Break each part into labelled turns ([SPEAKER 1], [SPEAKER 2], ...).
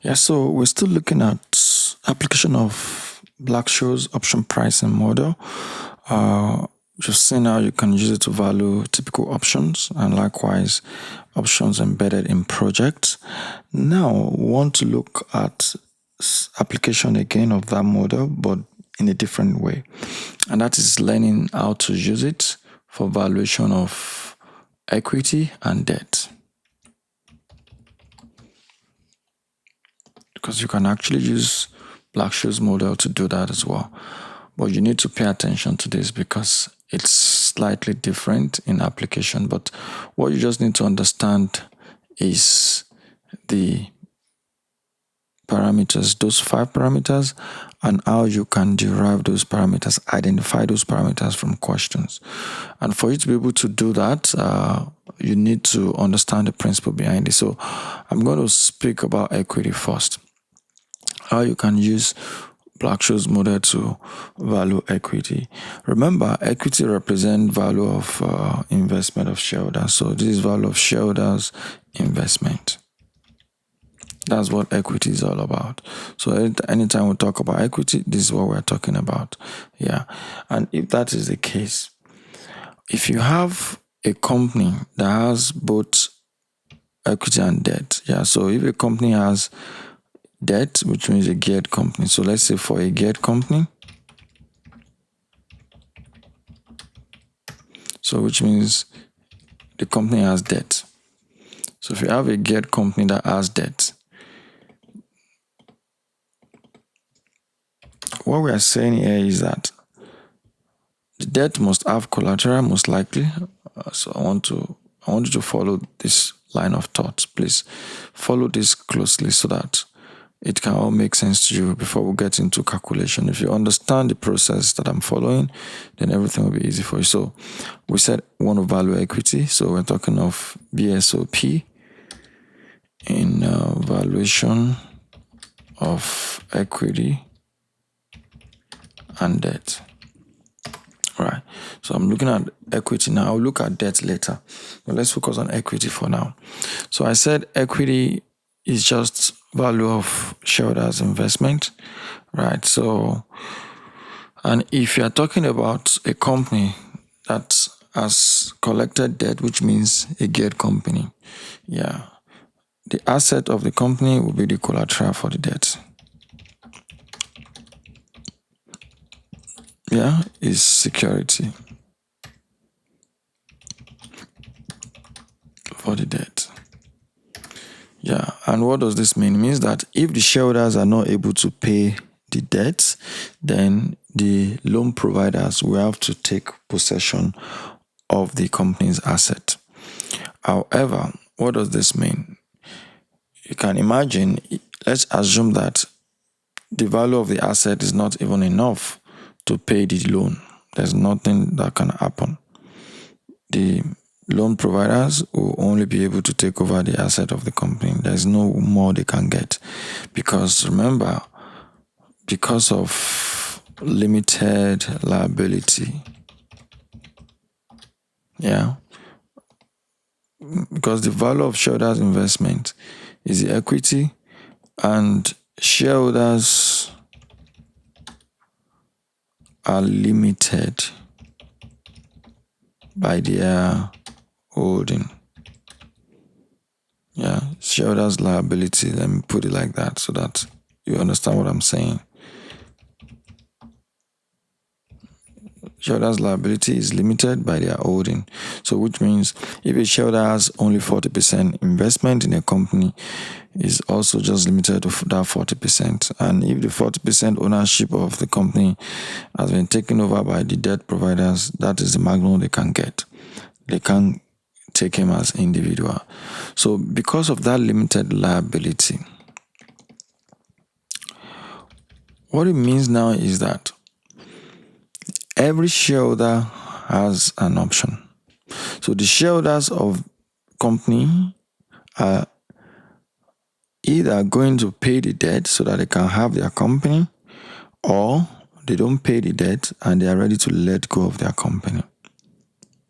[SPEAKER 1] Yeah, so we're still looking at application of Black-Scholes option pricing model. Just seeing how you can use it to value typical options and likewise options embedded in projects. Now, we want to look at application again of that model, but in a different way. And that is learning how to use it for valuation of equity and debt. Because you can actually use Black-Scholes model to do that as well. But you need to pay attention to this because it's slightly different in application. But what you just need to understand is the parameters, those 5 parameters, and how you can derive those parameters, identify those parameters from questions. And for you to be able to do that, you need to understand the principle behind it. So I'm going to speak about equity first. How you can use Black-Scholes model to value equity. Remember, equity represents value of investment of shareholders. So this is value of shareholders' investment. That's what equity is all about. So anytime we talk about equity, this is what we're talking about. Yeah. And if that is the case, if you have a company that has both equity and debt, yeah. So if a company has debt, which means a geared company. So let's say for a geared company, so which means the company has debt. So if you have a geared company that has debt, what we are saying here is that the debt must have collateral, most likely. So I want you to follow this line of thought. Please follow this closely so that it can all make sense to you before we get into calculation. If you understand the process that I'm following, then everything will be easy for you. So we said we want to value equity. So we're talking of BSOP in valuation of equity and debt. All right. So I'm looking at equity now. I'll look at debt later. But let's focus on equity for now. So I said equity is just value of shareholders' investment, right? So, and if you're talking about a company that has collected debt, which means a geared company, yeah, the asset of the company will be the collateral for the debt. Yeah, is security for the debt. Yeah, and what does this mean? It means that if the shareholders are not able to pay the debt, then the loan providers will have to take possession of the company's asset. However, what does this mean? You can imagine, let's assume that the value of the asset is not even enough to pay the loan. There's nothing that can happen. The loan providers will only be able to take over the asset of the company. There's no more they can get. Because remember, because of limited liability, yeah, because the value of shareholders' investment is the equity, and shareholders are limited by their holding. Yeah, shareholders' liability, let me put it like that so that you understand what I'm saying. Shareholders' liability is limited by their holding. So which means if a shareholder has only 40% investment in a company, is also just limited to that 40%. And if the 40% ownership of the company has been taken over by the debt providers, that is the maximum they can get. They can't take him as individual. So because of that limited liability, what it means now is that every shareholder has an option. So the shareholders of company are either going to pay the debt so that they can have their company, or they don't pay the debt and they are ready to let go of their company.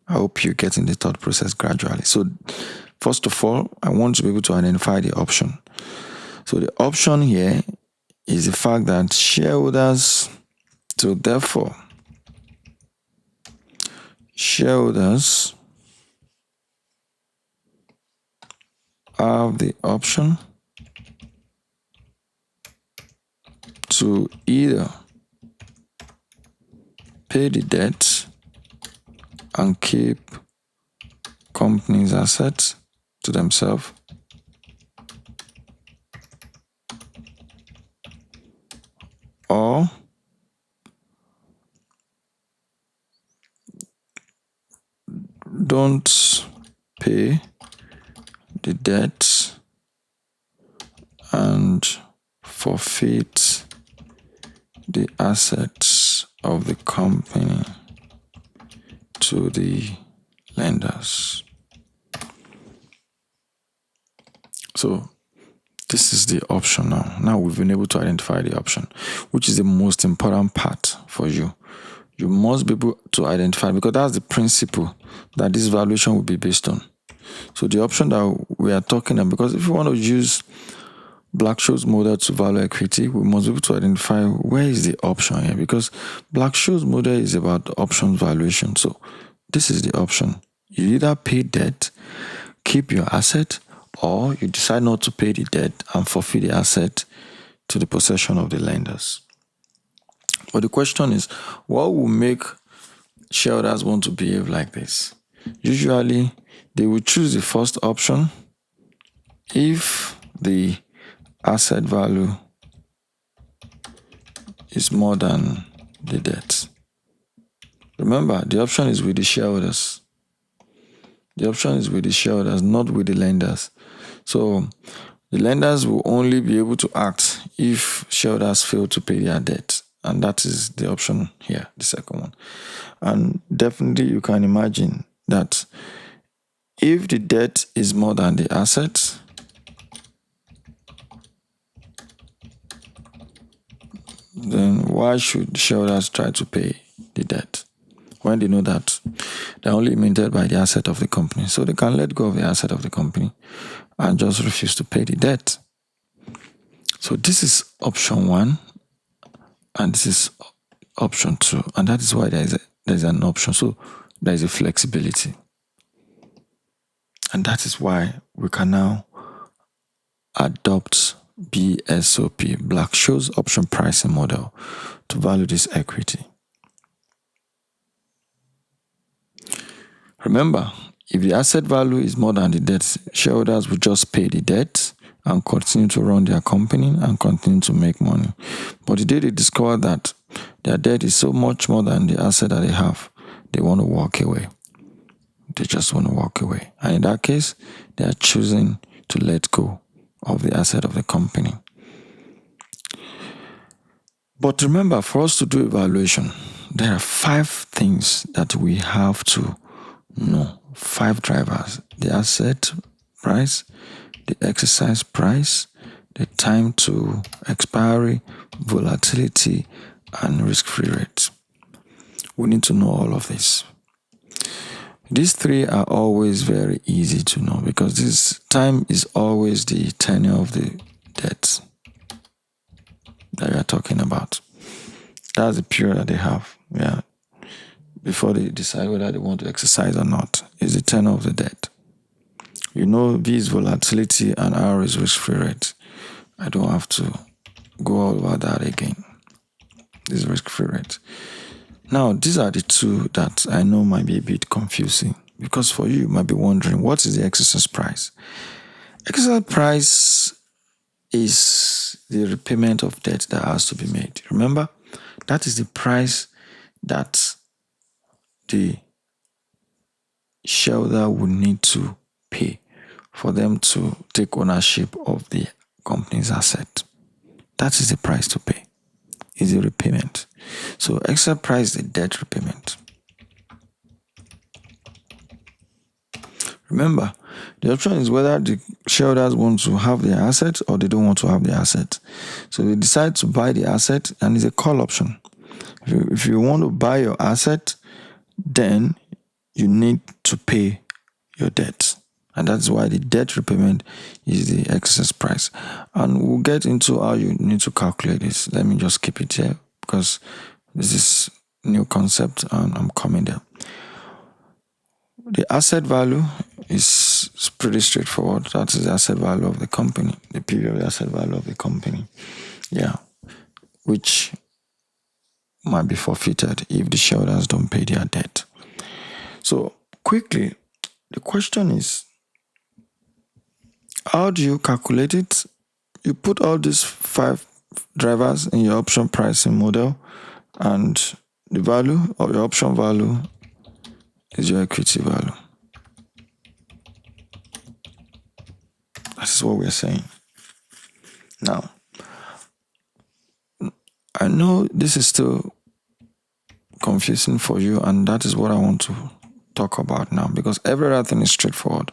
[SPEAKER 1] I hope you're getting the thought process gradually. So first of all, I want to be able to identify the option. So the option here is the fact that shareholders, so therefore, shareholders have the option to either pay the debt and keep company's assets to themselves, or don't pay the debt and forfeit the assets of the company to the lenders. So this is the option now. Now we've been able to identify the option, which is the most important part for you. You must be able to identify, because that's the principle that this valuation will be based on. So the option that we are talking about, because if you want to use Black-Scholes model to value equity, we must be able to identify where is the option here, because Black-Scholes model is about option valuation. So this is the option. You either pay debt, keep your asset, or you decide not to pay the debt and forfeit the asset to the possession of the lenders. But the question is, what will make shareholders want to behave like this? Usually, they will choose the first option if the asset value is more than the debt. Remember, the option is with the shareholders. The option is with the shareholders, not with the lenders. So the lenders will only be able to act if shareholders fail to pay their debt. And that is the option here, the second one. And definitely you can imagine that if the debt is more than the asset, then why should shareholders try to pay the debt when they know that they're only limited by the asset of the company? So they can let go of the asset of the company and just refuse to pay the debt. So this is option one, and this is option two, and that is why there's an option. So there is a flexibility, and that is why we can now adopt BSOP, Black-Scholes option pricing model, to value this equity. Remember, if the asset value is more than the debt, shareholders will just pay the debt and continue to run their company and continue to make money. But the day they discover that their debt is so much more than the asset that they have, they want to walk away. They just want to walk away. And in that case, they are choosing to let go of the asset of the company. But remember, for us to do evaluation, there are 5 things that we have to know. 5 drivers: the asset price, the exercise price, the time to expiry, volatility, and risk-free rate. We need to know all of this. These 3 are always very easy to know, because this time is always the tenure of the debt that we are talking about. That's the period that they have, before they decide whether they want to exercise or not. Is the tenure of the debt. You know, V is volatility and R is risk-free rate. I don't have to go all over that again. This is risk-free rate. Now, these are the 2 that I know might be a bit confusing, because for you might be wondering, what is the exercise price? Exercise price is the repayment of debt that has to be made. Remember, that is the price that the shareholder will need to pay for them to take ownership of the company's asset. That is the price to pay. Is the repayment. So extra price is the debt repayment. Remember, the option is whether the shareholders want to have their asset or they don't want to have the asset. So they decide to buy the asset, and it's a call option. If you want to buy your asset, then you need to pay your debt. And that's why the debt repayment is the excess price. And we'll get into how you need to calculate this. Let me just keep it here because this is new concept and I'm coming there. The asset value is pretty straightforward. That is the asset value of the company, the PV of the asset value of the company. Yeah, which might be forfeited if the shareholders don't pay their debt. So quickly, the question is, how do you calculate it? You put all these 5 drivers in your option pricing model, and the value of your option value is your equity value. That's what we're saying. Now, I know this is still confusing for you, and that is what I want to talk about now, because every other thing is straightforward.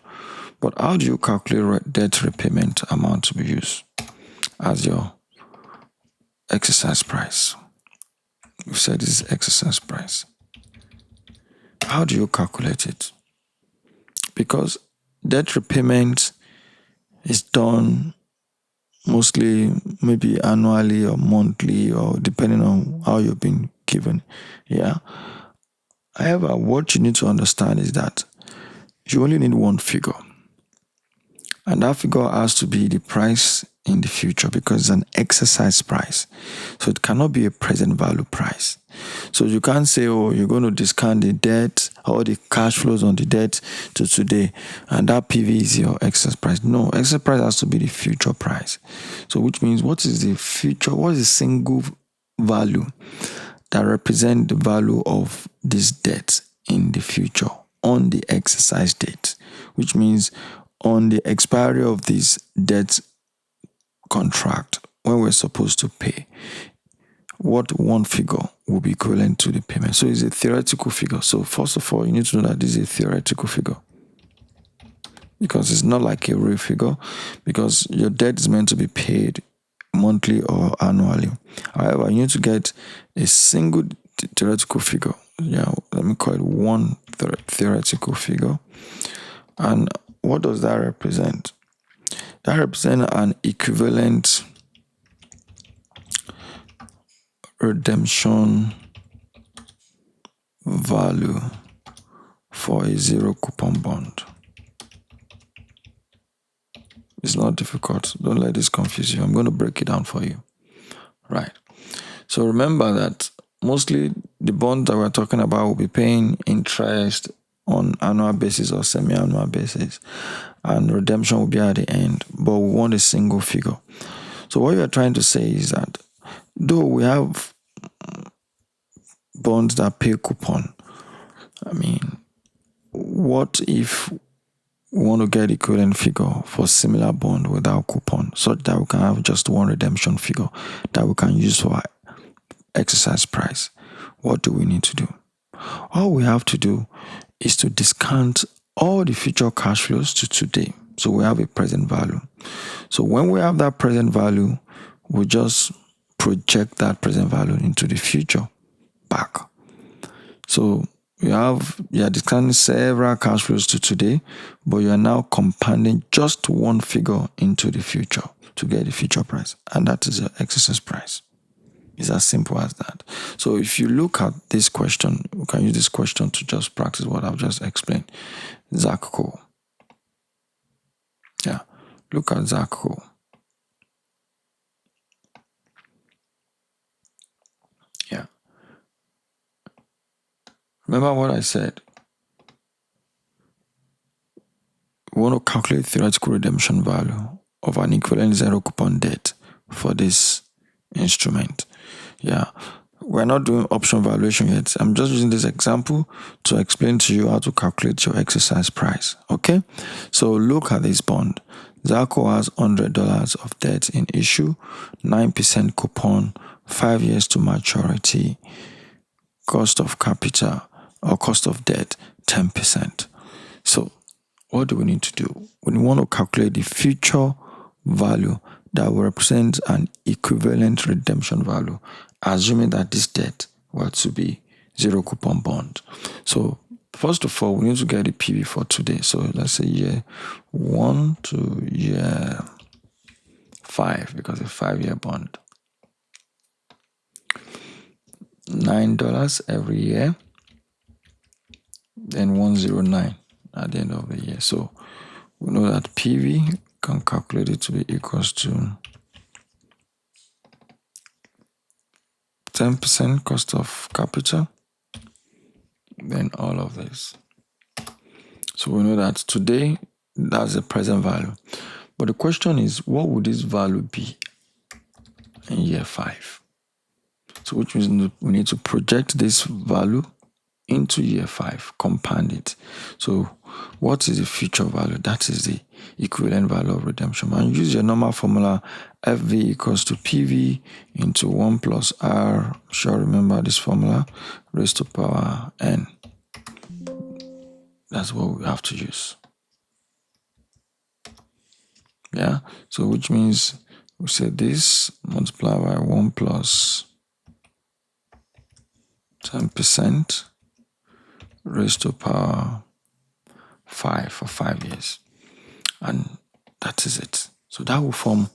[SPEAKER 1] But how do you calculate debt repayment amount to be used as your exercise price? We said this is exercise price. How do you calculate it? Because debt repayment is done mostly maybe annually or monthly, or depending on how you've been given. Yeah. However, what you need to understand is that you only need one figure. And that figure has to be the price in the future, because it's an exercise price. So it cannot be a present value price. So you can't say, oh, you're going to discount the debt or the cash flows on the debt to today, and that PV is your excess price. No, excess price has to be the future price. So which means, what is the future? What is the single value that represents the value of this debt in the future on the exercise date? Which means on the expiry of this debt contract, when we're supposed to pay, what one figure will be equivalent to the payment. So it's a theoretical figure. So first of all, you need to know that this is a theoretical figure, because it's not like a real figure, because your debt is meant to be paid monthly or annually. However, you need to get a single theoretical figure. Yeah, let me call it one theoretical figure. And what does that represent? That represents an equivalent redemption value for a zero coupon bond. It's not difficult. Don't let this confuse you. I'm going to break it down for you. Right. So remember that mostly the bonds that we're talking about will be paying interest on annual basis or semi-annual basis, and redemption will be at the end, but we want a single figure. So what you're trying to say is that though we have bonds that pay coupon, I mean, what if we want to get equivalent figure for similar bond without coupon, such that we can have just one redemption figure that we can use for our exercise price? What do we need to do? All we have to do is to discount all the future cash flows to today. So we have a present value. So when we have that present value, we just project that present value into the future back. So you are discounting several cash flows to today, but you are now compounding just one figure into the future to get the future price, and that is your exercise price. It's as simple as that. So if you look at this question, we can use this question to just practice what I've just explained. Zach Cole. Yeah, look at Zach Cole. Yeah. Remember what I said? We want to calculate theoretical redemption value of an equivalent zero coupon debt for this instrument. Yeah, we're not doing option valuation yet. I'm just using this example to explain to you how to calculate your exercise price. Okay, so look at this bond. Zaco has $100 of debt in issue, 9% coupon, 5 years to maturity, cost of capital or cost of debt 10%. So what do we need to do? We want to calculate the future value that will represent an equivalent redemption value, assuming that this debt were to be zero coupon bond. So first of all, we need to get the PV for today. So let's say year 1 to year 5, because a 5-year bond. $9 every year, then 109 at the end of the year. So we know that PV can calculate it to be equals to 10% cost of capital, then all of this. So we know that today, that's the present value. But the question is, what would this value be in year 5? So which means we need to project this value into year 5, compound it. So what is the future value? That is the equivalent value of redemption. And use your normal formula, FV equals to PV into 1 plus R. I'm sure remember this formula, raised to power N. That's what we have to use. Yeah, so which means we say this multiplied by 1 plus 10% raised to power 5 for 5 years. And that is it. So that will form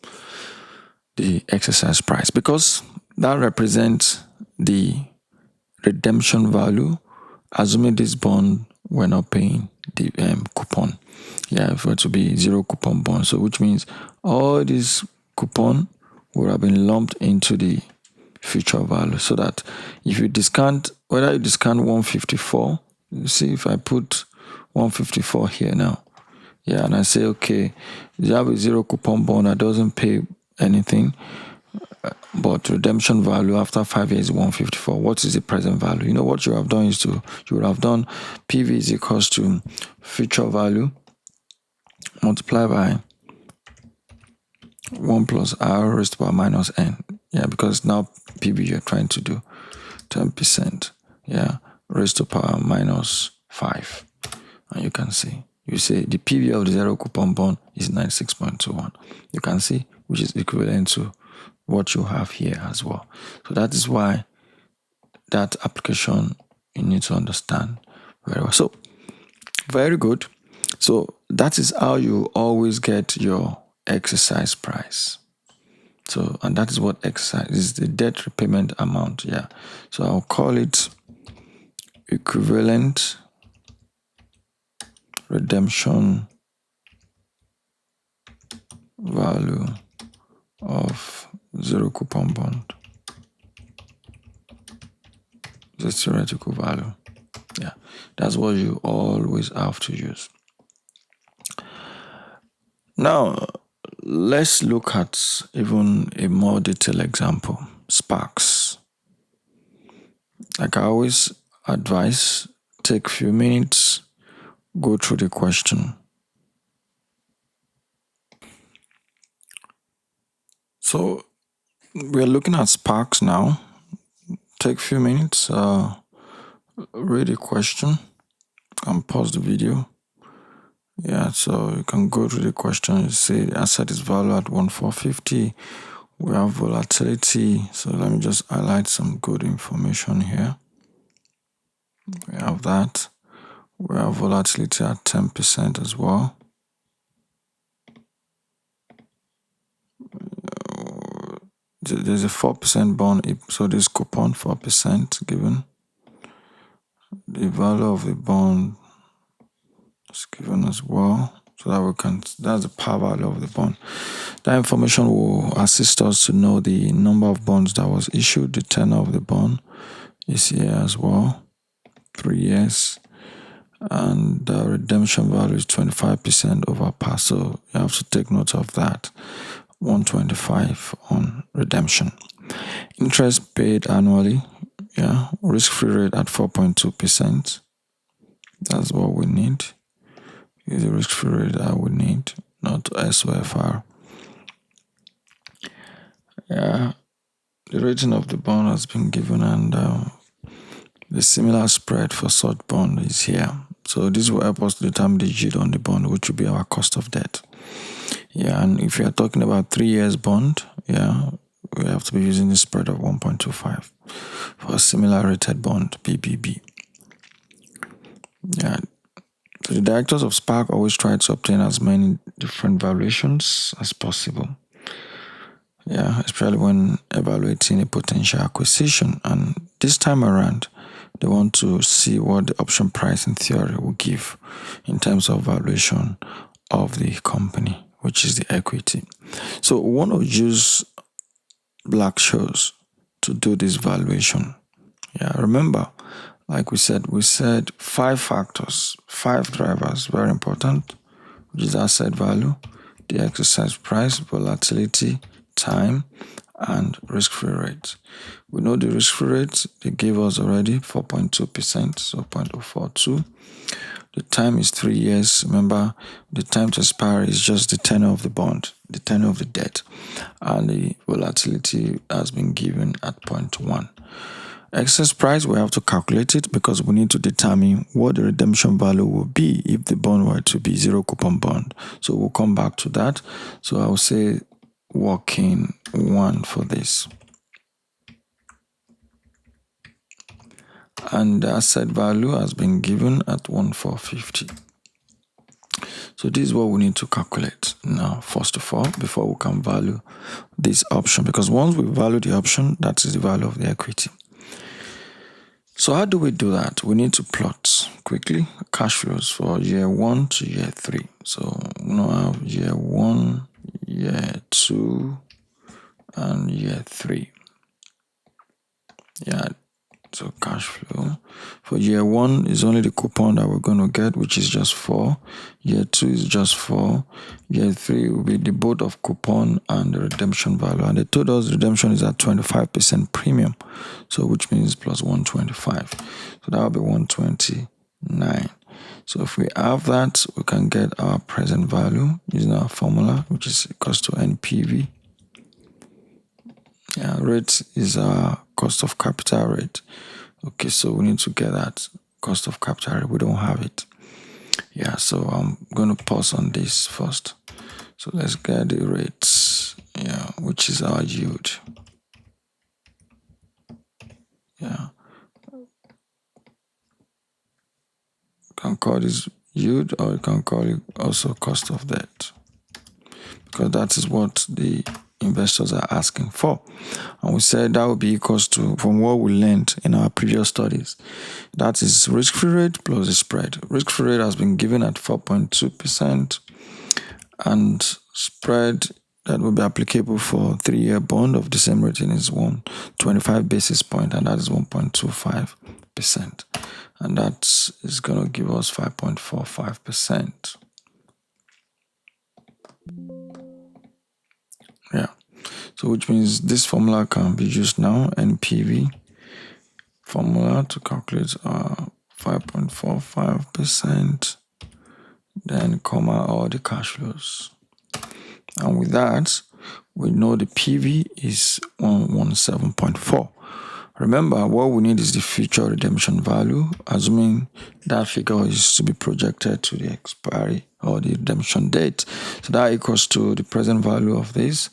[SPEAKER 1] the exercise price, because that represents the redemption value, assuming this bond we're not paying the coupon. Yeah, if it were to be 0 coupon bond. So which means all this coupon would have been lumped into the future value, so that if you discount, whether you discount 154, you see if I put 154 here now, yeah, and I say, okay, you have a 0 coupon bond that doesn't pay anything, but redemption value after 5 years is 154. What is the present value? You know what you have done is you would have done PV is equals to future value multiplied by 1 plus R raised to power minus N. Yeah, because now PV you're trying to do 10%. Yeah, raised to power minus 5. And you can see, you say the PV of the 0 coupon bond is 96.21. You can see, which is equivalent to what you have here as well. So that is why that application you need to understand very well. So very good. So that is how you always get your exercise price. So, and that is what exercise is, the debt repayment amount. Yeah. So I'll call it equivalent redemption value of 0 coupon bond. The theoretical value. Yeah, that's what you always have to use. Now, let's look at even a more detailed example, Sparks. Like I always advise, take a few minutes, go through the question. So we're looking at Sparks now. Take a few minutes, read the question and pause the video. Yeah, so you can go to the question. You see the asset is valued at 1,450. We have volatility. So let me just highlight some good information here. We have that. We have volatility at 10% as well. There's a 4% bond, so this coupon 4% given. The value of the bond is given as well, so that we can, that's the par value of the bond. That information will assist us to know the number of bonds that was issued. The tenor of the bond is here as well, 3 years, and the redemption value is 25% over par. So you have to take note of that. 125 on redemption. Interest paid annually, yeah, risk-free rate at 4.2%. That's what we need. Is the risk-free rate that we need, not SOFR. Yeah, the rating of the bond has been given, and the similar spread for such bond is here. So this will help us to determine the yield on the bond, which will be our cost of debt. Yeah, and if you are talking about 3 years bond, yeah, we have to be using the spread of 1.25 for a similar rated bond, BBB. Yeah. So the directors of Spark always try to obtain as many different valuations as possible. Yeah, especially when evaluating a potential acquisition. And this time around, they want to see what the option price in theory will give in terms of valuation of the company, which is the equity. So we want to use Black-Scholes to do this valuation. Yeah, remember, like we said 5 factors, 5 drivers, very important, which is asset value, the exercise price, volatility, time, and risk-free rate. We know the risk-free rate they gave us already, 4.2%, so 0.042. The time is 3 years. Remember, the time to expire is just the tenor of the bond, the tenor of the debt, and the volatility has been given at 0.1. Excess price, we have to calculate it because we need to determine what the redemption value will be if the bond were to be zero coupon bond. So we'll come back to that. So I'll say working 1 for this. And the asset value has been given at 1,450. So this is what we need to calculate now, first of all, before we can value this option. Because once we value the option, that is the value of the equity. So how do we do that? We need to plot quickly cash flows for year 1 to year 3. So we now have year 1, year 2, and year 3. Yeah, so cash flow for year 1 is only the coupon that we're going to get, which is just 4. Year 2 is just 4. Year 3 will be the both of coupon and the redemption value. And they told us redemption is at 25% premium, so which means plus 125. So that will be 129. So if we have that, we can get our present value using our formula, which is equals to NPV. Yeah, rate is our cost of capital rate. Okay, so we need to get that cost of capital rate. We don't have it. Yeah, so I'm going to pause on this first. So let's get the rates, yeah, which is our yield. Yeah, you can call this yield, or you can call it also cost of debt, because that is what the investors are asking for. And we said that would be equals to, from what we learned in our previous studies, that is risk-free rate plus the spread. Risk-free rate has been given at 4.2%, and spread that will be applicable for 3-year bond of the same rating is 125 basis point, and that is 1.25%. And that is going to give us 5.45%. Yeah. So which means this formula can be used now, NPV formula, to calculate 5.45%, then comma all the cash flows. And with that, we know the PV is 117.4. Remember, what we need is the future redemption value, assuming that figure is to be projected to the expiry or the redemption date. So that equals to the present value of this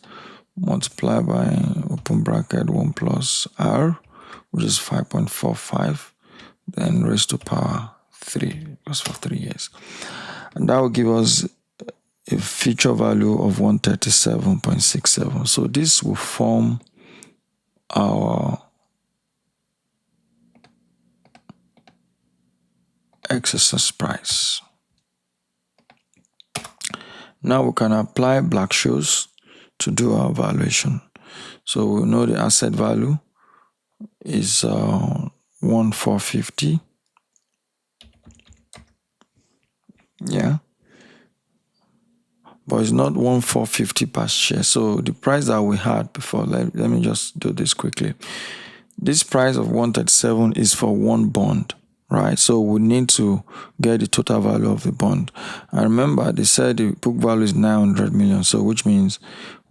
[SPEAKER 1] multiplied by open bracket 1 plus R, which is 5.45, then raised to power 3, because for 3 years. And that will give us a future value of 137.67. So this will form our exercise price. Now we can apply Black-Scholes to do our valuation. So we know the asset value is 1,450. Yeah, but it's not 1,450 per share. So the price that we had before, let me just do this quickly. This price of 137 is for one bond, right? So we need to get the total value of the bond. And remember, they said the book value is 900 million, so which means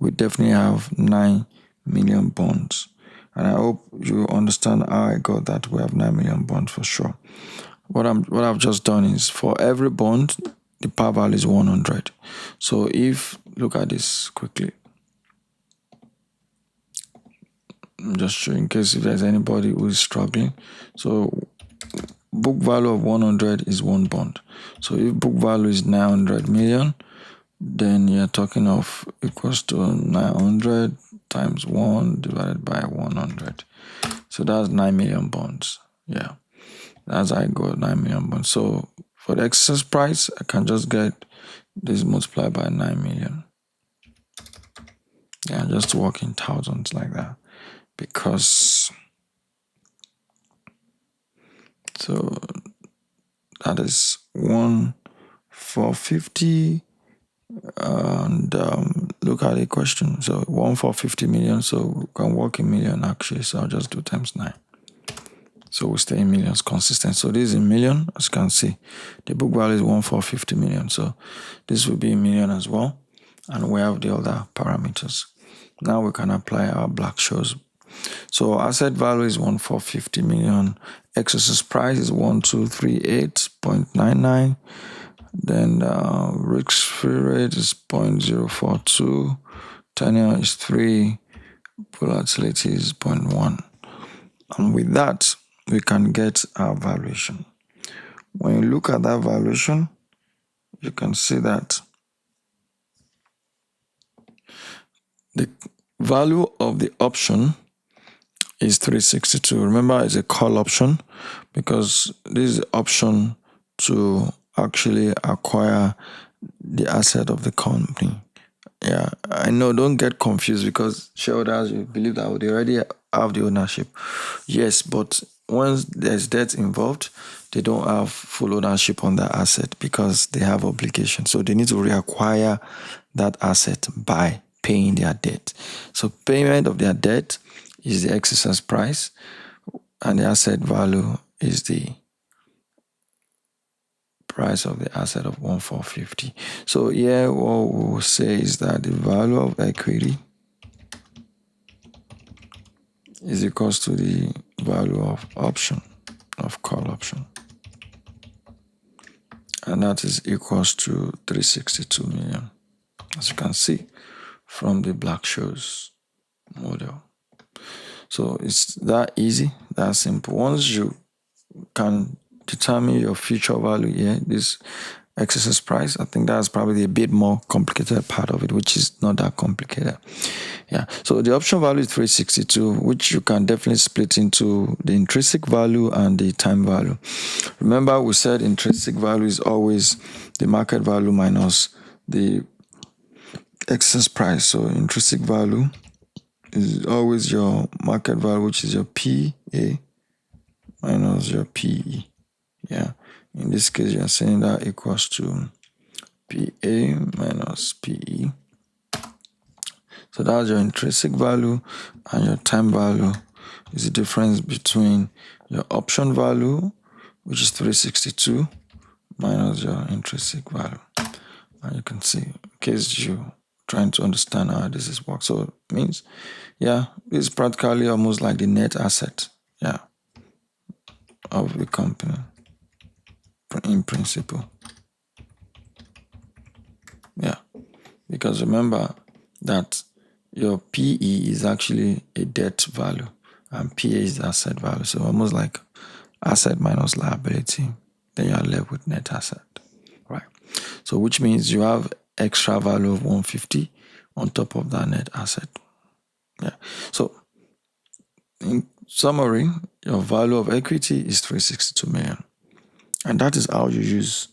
[SPEAKER 1] we definitely have 9 million bonds. And I hope you understand how I got that we have 9 million bonds for sure. What I've just done is, for every bond, the par value is 100. So if, look at this quickly, I'm just showing in case if there's anybody who is struggling. So book value of 100 is one bond. So if book value is 900 million, then you're talking of equals to 900 times 1 divided by 100. So that's 9 million bonds. Yeah, that's how I got 9 million bonds. So for the exercise price, I can just get this multiplied by 9 million. Yeah, just work in thousands like that. Because so that is 1,450. And look at the question. So 1,450 million. So we can work in million actually. So I'll just do times 9. So we stay in millions consistent. So this is in million, as you can see. The book value is 1,450 million. So this will be in million as well. And we have the other parameters. Now we can apply our Black-Scholes. So asset value is 1,450 million. Exercise price is 1,238.99. Then risk-free rate is 0.042. Tenure is 3. Volatility is 0.1. And with that, we can get our valuation. When you look at that valuation, you can see that the value of the option is 362. Remember, it's a call option because this is the option to actually acquire the asset of the company. Yeah, I know, don't get confused because shareholders, you believe that they already have the ownership. Yes, but once there's debt involved, they don't have full ownership on that asset because they have obligations. So they need to reacquire that asset by paying their debt. So payment of their debt is the exercise price and the asset value is the price of the asset of 1,450. So here what we will say is that the value of equity is equals to the value of option, of call option. And that is equals to 362 million, as you can see from the Black-Scholes model. So it's that easy, that simple. Once you can determine your future value here, this exercise price, I think that's probably a bit more complicated part of it, which is not that complicated. Yeah, so the option value is 362, which you can definitely split into the intrinsic value and the time value. Remember, we said intrinsic value is always the market value minus the excess price. So intrinsic value is always your market value, which is your PA minus your PE. Yeah, in this case, you're saying that equals to PA minus PE. So that's your intrinsic value, and your time value is the difference between your option value, which is 362, minus your intrinsic value. And you can see, in case you're trying to understand how this is works. So it means, yeah, it's practically almost like the net asset, yeah, of the company in principle. Yeah, because remember that your PE is actually a debt value and PA is the asset value. So almost like asset minus liability, then you're left with net asset, right? So which means you have extra value of 150 on top of that net asset. Yeah. So in summary, your value of equity is 362 million. And that is how you use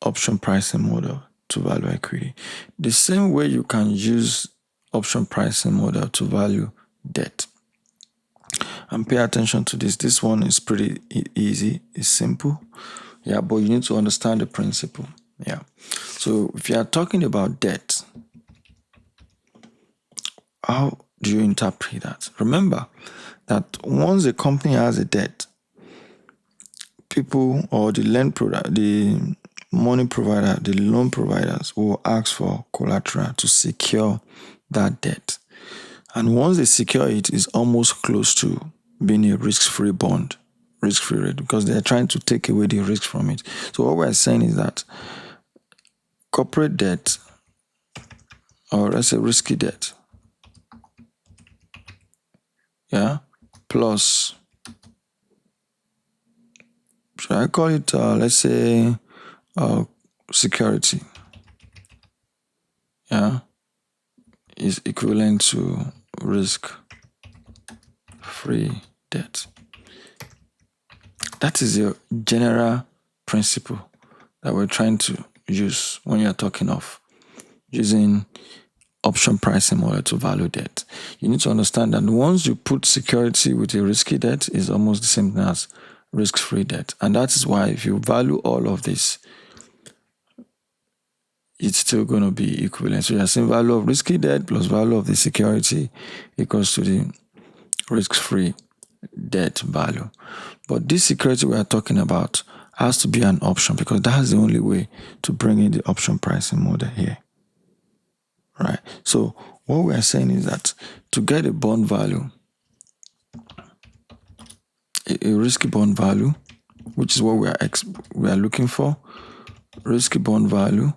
[SPEAKER 1] option pricing model to value equity. The same way you can use option pricing model to value debt. And pay attention to this. This one is pretty easy. It's simple. Yeah, but you need to understand the principle. Yeah. So if you are talking about debt, how do you interpret that? Remember that once a company has a debt, people or the money provider, the loan providers will ask for collateral to secure that debt. And once they secure it, it's almost close to being a risk-free bond, risk-free rate, because they're trying to take away the risk from it. So what we're saying is that corporate debt, or let's say risky debt, yeah, plus I call it, let's say, security. Yeah, is equivalent to risk-free debt. That is your general principle that we're trying to use when you're talking of using option pricing model to value debt. You need to understand that once you put security with a risky debt, is almost the same thing as risk-free debt. And that is why if you value all of this, it's still going to be equivalent. So you're saying value of risky debt plus value of the security equals to the risk-free debt value. But this security we are talking about has to be an option, because that's the only way to bring in the option pricing model here. Right? So what we are saying is that to get a bond value, a risky bond value, which is what we are looking for, risky bond value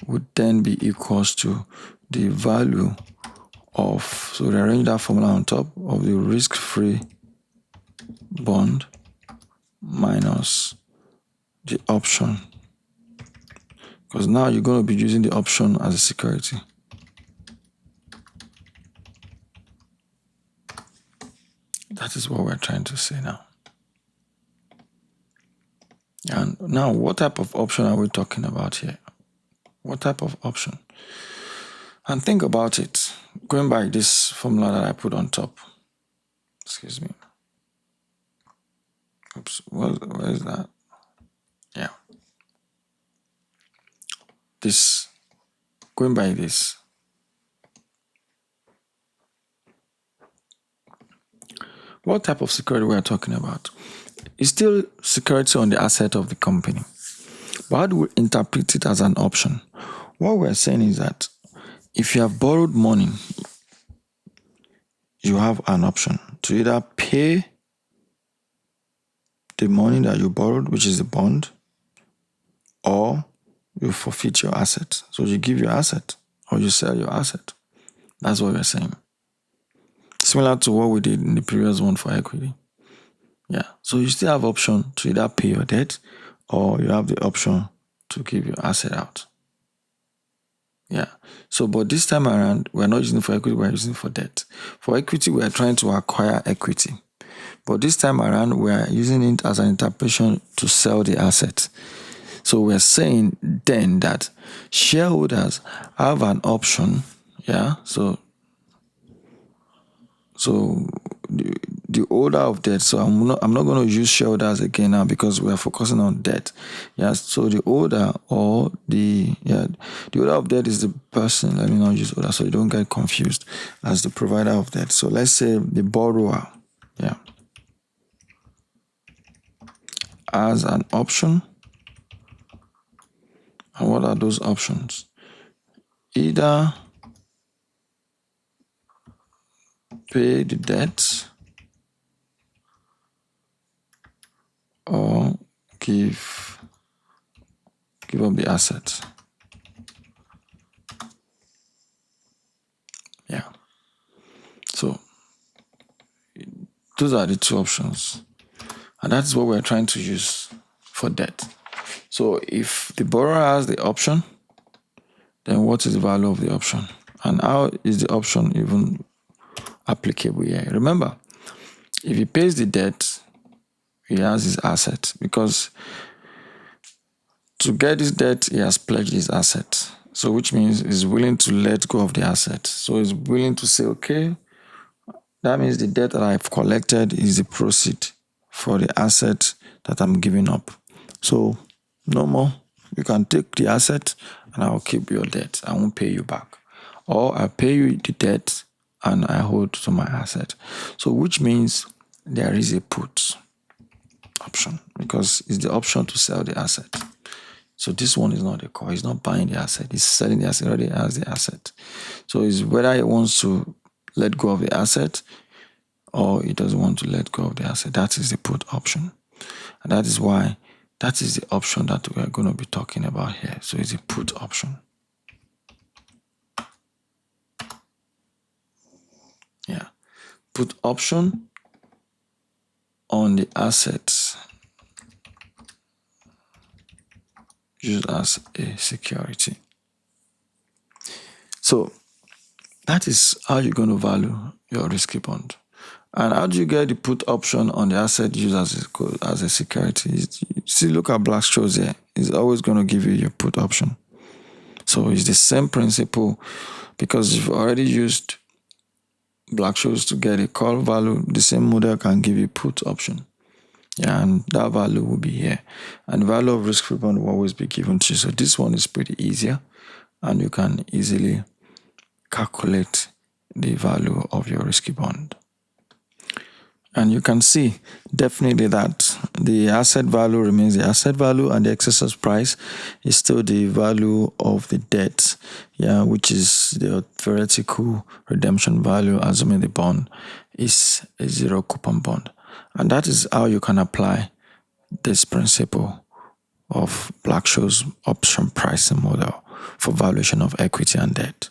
[SPEAKER 1] would then be equals to the value of, so we arrange that formula on top of the risk-free bond minus the option, because now you're going to be using the option as a security. That is what we're trying to say now. And now, what type of option are we talking about here? What type of option? And think about it, going by this formula that I put on top. Excuse me. Oops, where is that? Yeah. This, going by this. What type of security we are talking about? It's still security on the asset of the company. But how do we interpret it as an option? What we're saying is that if you have borrowed money, you have an option to either pay the money that you borrowed, which is the bond, or you forfeit your asset. So you give your asset or you sell your asset. That's what we're saying. Similar to what we did in the previous one for equity. Yeah. So you still have option to either pay your debt or you have the option to give your asset out. Yeah. So, but this time around, we're not using it for equity, we're using it for debt. For equity, we are trying to acquire equity. But this time around, we are using it as an interpretation to sell the asset. So we're saying then that shareholders have an option. Yeah. So the holder of debt. So I'm not going to use shareholders again now because we are focusing on debt. Yes. So the holder or the holder of debt is the person. Let me not use holder so you don't get confused as the provider of debt. So let's say the borrower. Yeah. As an option. And what are those options? Either pay the debt or give up the asset. Yeah. So those are the two options. And that's what we're trying to use for debt. So if the borrower has the option, then what is the value of the option? And how is the option even applicable here? Remember, if he pays the debt, he has his asset, because to get his debt, he has pledged his asset. So which means he's willing to let go of the asset. So he's willing to say, okay, that means the debt that I've collected is the proceed for the asset that I'm giving up. So no more. You can take the asset and I'll keep your debt. I won't pay you back. Or I pay you the debt and I hold to my asset. So which means there is a put option, because it's the option to sell the asset. So this one is not a call. He's not buying the asset. He's selling the asset. He already has the asset. So it's whether he wants to let go of the asset or he doesn't want to let go of the asset. That is the put option. And that is why that is the option that we are going to be talking about here. So it's a put option. Yeah. Put option on the assets used as a security. So that is how you're going to value your risky bond. And how do you get the put option on the asset used as a security? See, look at Black-Scholes here. It's always going to give you your put option. So it's the same principle, because you've already used Black-Scholes to get a call value. The same model can give you put option. Yeah, and that value will be here. And the value of risk-free bond will always be given to you. So this one is pretty easier, and you can easily calculate the value of your risky bond. And you can see definitely that the asset value remains the asset value, and the excess of price is still the value of the debt, which is the theoretical redemption value, assuming the bond is a zero coupon bond. And that is how you can apply this principle of Black-Scholes option pricing model for valuation of equity and debt.